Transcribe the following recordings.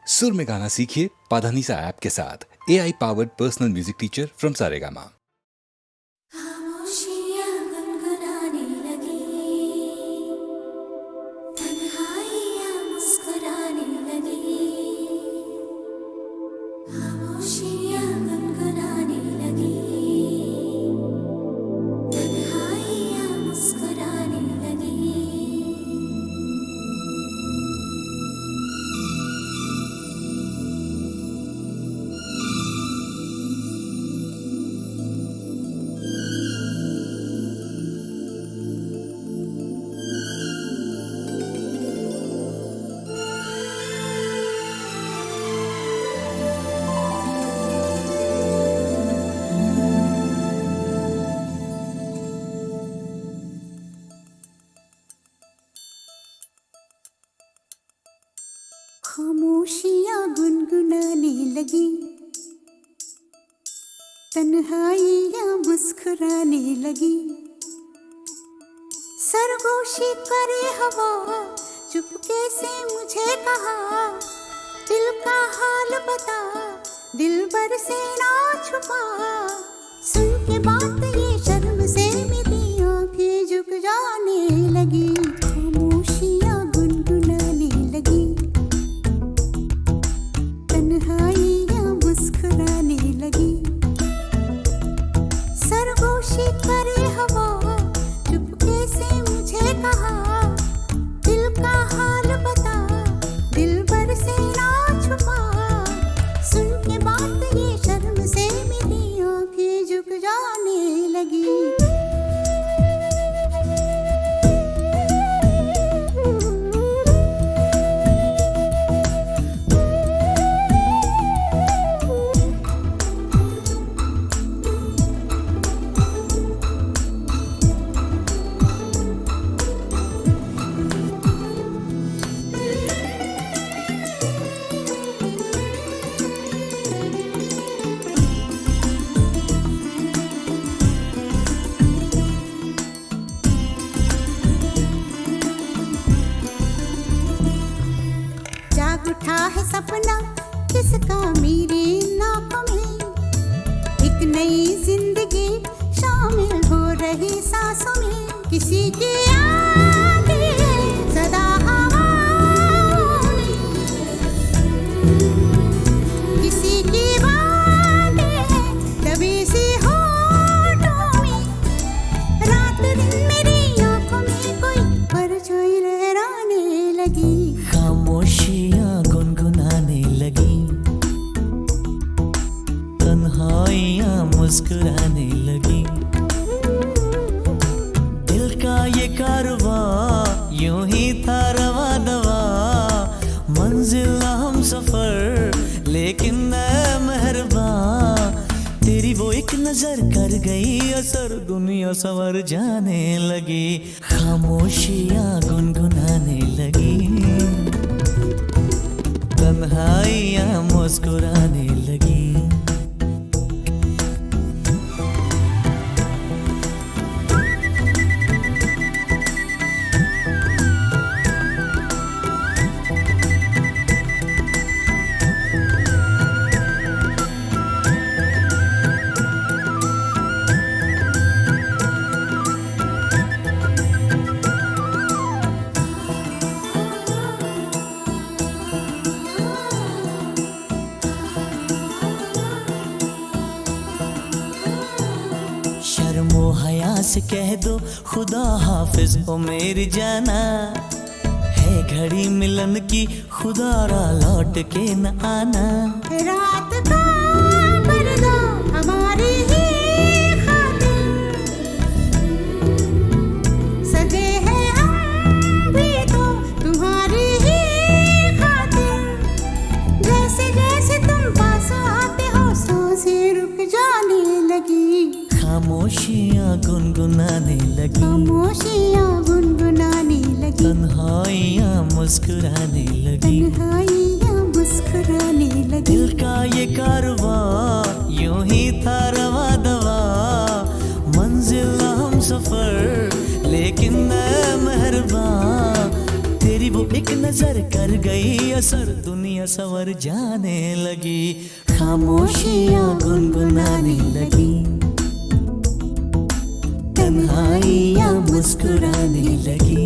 सुर में गाना सीखिए पाधानीसा ऐप के साथ। AI powered personal music teacher from Saregama. खामोशियाँ गुनगुनाने लगी, तन्हाइयाँ मुस्कुराने लगी। खामोशियाँ गुनगुनाने लगी, तन्हाइयाँ मुस्कुराने लगी। खामोशियाँ गुनगुनाने लगी, तन्हाइयाँ मुस्कुराने लगी। सरगोशी करे हवा, चुपके से मुझे कहा, दिल का हाल बता, दिलबर से ना छुपा। सुन के बात ये शर्म से मेरी आंखें झुक जाने लगी। खामोशियाँ गुनगुनाने लगी, तन्हाइयाँ मुस्कुराने लगी। सरगोशी करे हवा, चुपके से मुझे कहा, दिल का हाल बता, दिलबर से ना छुपा। सुन के बात ये शर्म से मेरी आंखें झुक जाने लगी। जाग उठा है सपना किसका मेरी नाकों में, एक नई जिंदगी शामिल हो रही सांसों में। किसी की याद है सदा हवाओं में, किसी की बातें हैं दबी सी होठों में। रात दिन मेरी आंखों में कोई परछाई लहराने लगी। खामोशियाँ गुनगुनाने लगी, तन्हाइयाँ मुस्कुराने लगी। दिल का ये कारवां यूं ही था रवा दवा, मंजिल ना हम सफर लेकिन मैं मेहरबान। तेरी वो एक नजर कर गई असर, दुनिया संवर जाने लगी। खामोशियाँ गुनगुनाने लगी, तन्हाइयाँ मुस्कुराने लगी। शर्मो हया से कह दो खुदा हाफिज हो मेरी जाना, है घड़ी मिलन की खुदा रा लौट के न आना। रात का पर्दा हमारी ही खातिर, सजे हैं हम भी तो तुम्हारी ही खातिर। जैसे जैसे तुम पास आते हो सांसें रुक जाने लगी। खामोशियाँ गुनगुनाने लगी, खामोशियाँ गुनगुनाने लगी, तन्हाइयाँ मुस्कुराने लगी। तन्हाइयाँ मुस्कुराने लगी। दिल का ये कारवां एक नजर कर गई असर, दुनिया संवर जाने लगी, खामोशियां गुनगुनाने लगी, तन्हाइयां मुस्कुराने लगी।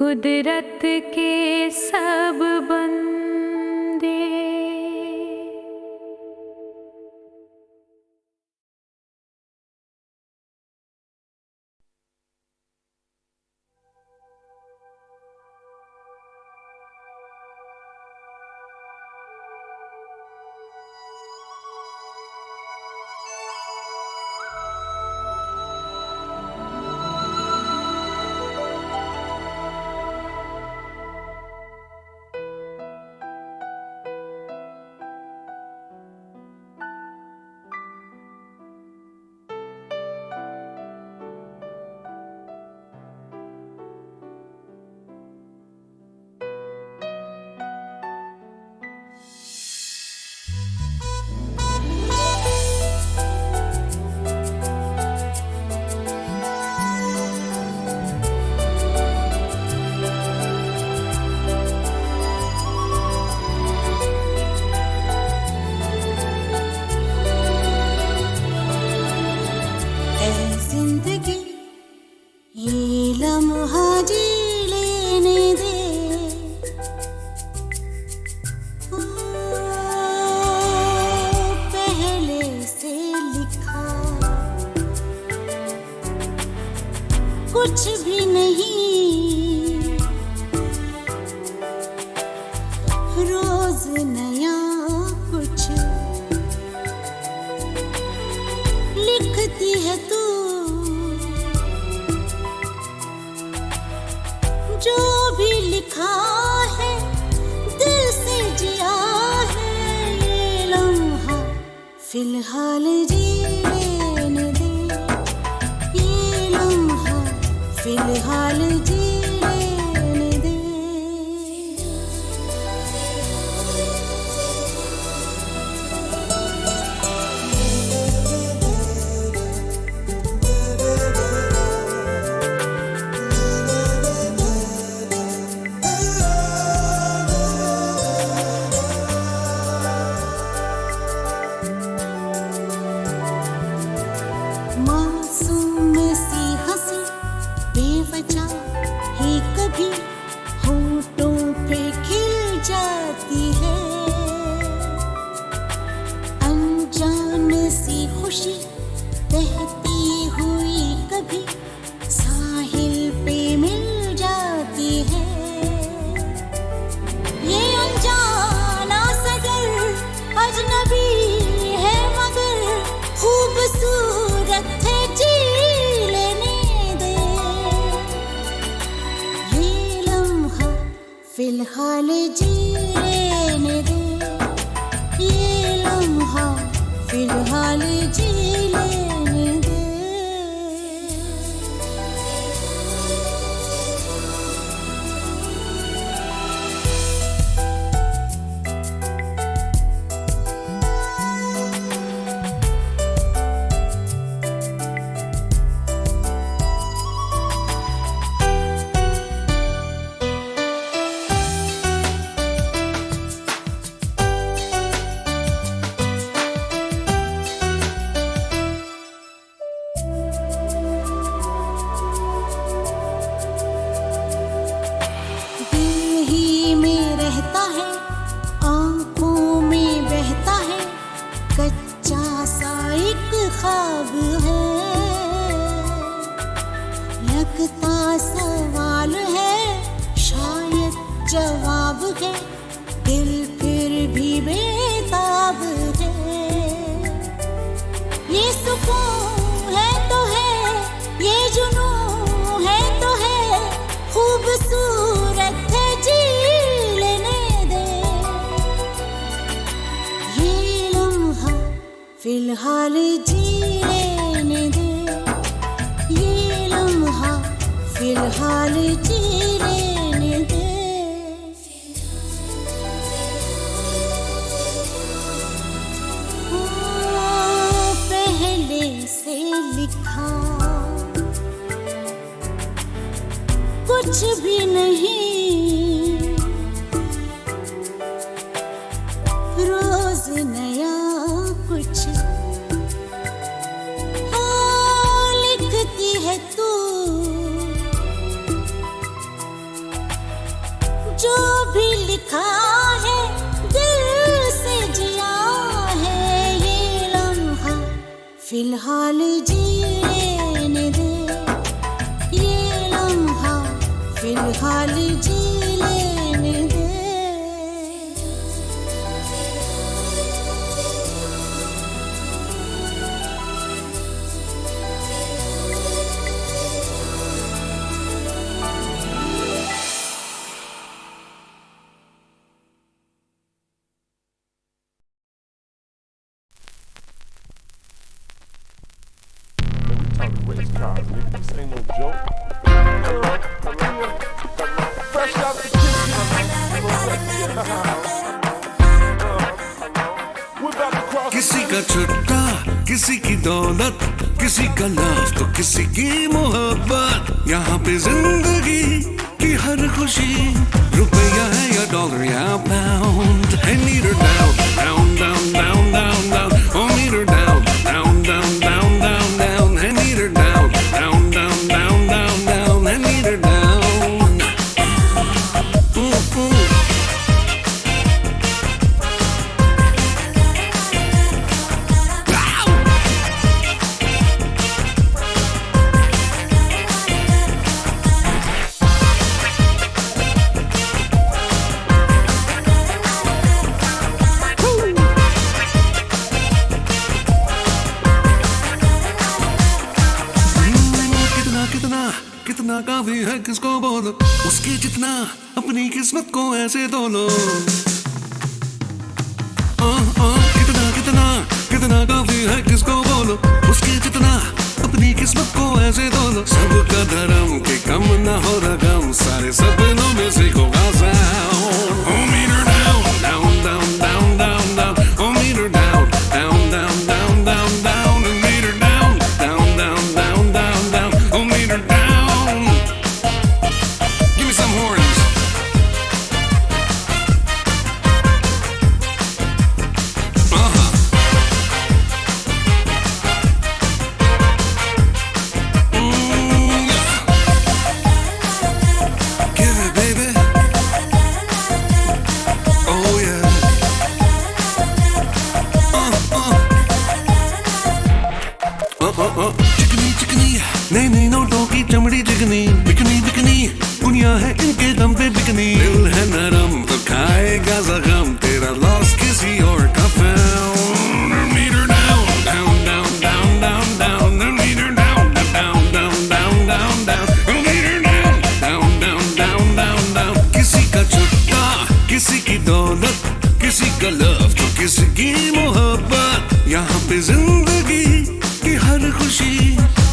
कुदरत के सब बंदे कुछ भी नहीं, रोज नया कुछ लिखती है तू, जो भी लिखा है दिल से जिया है, ये लम्हा फिलहाल जीने दे, ये लम्हा फिलहाल जीने दे। मासूम सी हंसी बेवजह ही कभी होठों पे खिल जाती है, अनजान सी खुशी बहती हुई कभी साहिल पे मिल जाती है। ये अनजाना सगर अजनबी है मगर खूबसूरत है, जी लेने दे, ये लम्हा फिलहाल जी लेने दे, ये लम्हा फिलहाल जी लेने दे। दिल ही में रहता है, आंखों में बहता है, कच्चा सा एक ख्वाब है, लगता सवाल है शायद जवाब है, दिल फिर भी बेताब है। ये सुकून है तो है, ये जुनून है तो है, खूबसूरत है, जी लेने दे, ये लम्हा फिलहाल जी लेने दे, ये लम्हा फिलहाल जी लेने दे। ओ, पहले से लिखा कुछ भी नहीं, रोज नया कुछ लिखती है तू, फिलहाल जीने दे ये लम्हा, फिलहाल जी लेने दे। Race cars, nigga, this ain't no joke. Fresh out the kitchen. We're about to cross. किसी का छुट्टा, किसी की दौलत, किसी का लव तो किसी की मोहब्बत। यहाँ पे जिंदगी की हर खुशी रुपया है या डॉलर या pound. And meet her down, down, down, down, down, down. Oh, meet her down, down, down, down, down, down. And meet her down, down, down, down, down, down. And meet her down. Ooh, ooh. कितना काफी है किसको बोलो, उसके जितना अपनी किस्मत को ऐसे तोलो। कितना कितना कितना काफी है किसको बोलो, उसके जितना अपनी किस्मत को ऐसे तोलो। सबका धर्म के कम ना हो रकम, सारे सपनों में से होगा sound. Oh, meet her down, down, down, down, down, down. Oh, meet her down, down, down, down, down, down. And meet her down, down, down, down, down, down. Oh, meet her down. चिकनी चिकनी नई नई नोटों की चमड़ी चिकनी, bikini bikini दुनिया है इनके दम पे बिकनी। दिल है नरम तो खाएगा जख्म, तेरा लॉस किसी और का found. Meet her down, down, down, down, down, down. Meet her down, down, down, down, down, down. Meet her down, down, down, down, down, down. किसी का छुट्टा, किसी की दौलत, किसी का लव तो किसी की मोहब्बत। यहाँ पे जिंदगी की हर खुशी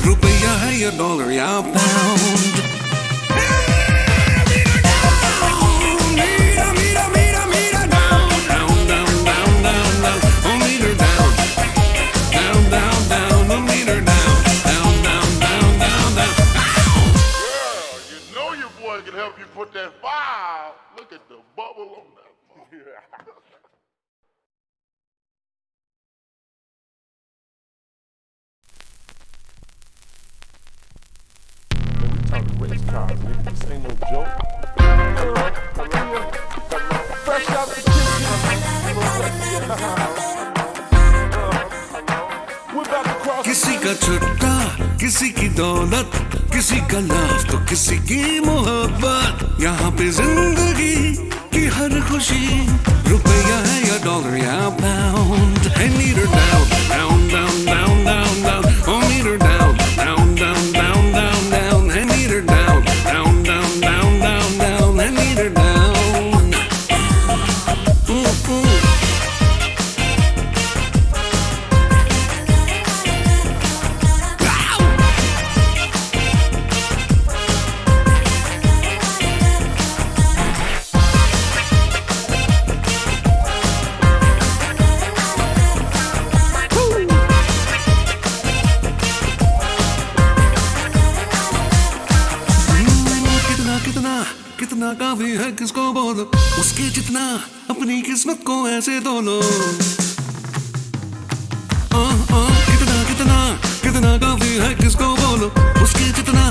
रुपया है या डॉलर या pound. Can help you put that fire. Look at the bubble on that. Race cars, nigga, this ain't no joke. Fresh out the kitchen. We're about to cross. किसी का छुट्टा, किसी की दौलत, किसी का लव तो किसी की मोहब्बत। यहाँ पे जिंदगी की हर खुशी रुपया है या डॉलर या pound. And meet her down, down, down, down, down, down. Oh, meet her down, down, down, down, down, down. And meet her down, down, down, down, down, down. And meet her down. Ooh, ooh. कितना काफी है किसको बोलो, उसके जितना अपनी किस्मत को ऐसे तोलो। कितना कितना कितना काफी है किसको बोलो, उसके जितना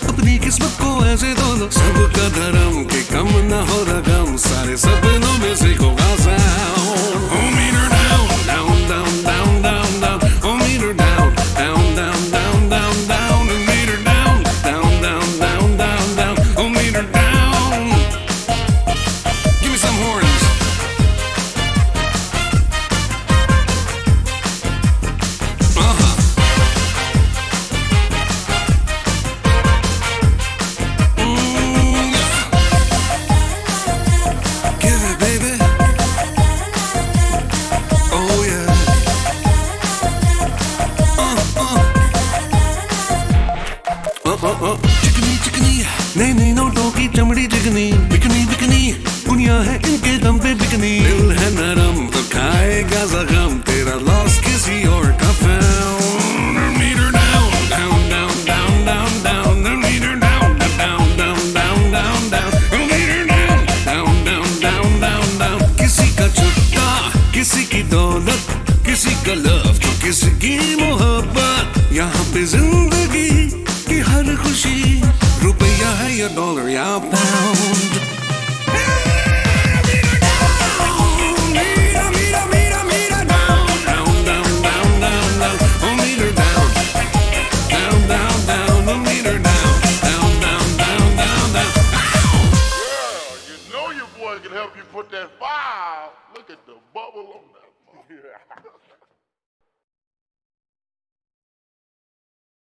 अपनी किस्मत को ऐसे तोलो। सबका धर्म के कम ना हो रकम, सारे सपनों में से होगा sound. Oh, meet her down, down, down, down, down, down. Oh, meet her down, किसकी मोहब्बत, यहाँ पे जिंदगी की हर खुशी, रुपया है या डॉलर या pound. You know your boy can help you put that fire. Look at the bubble on that.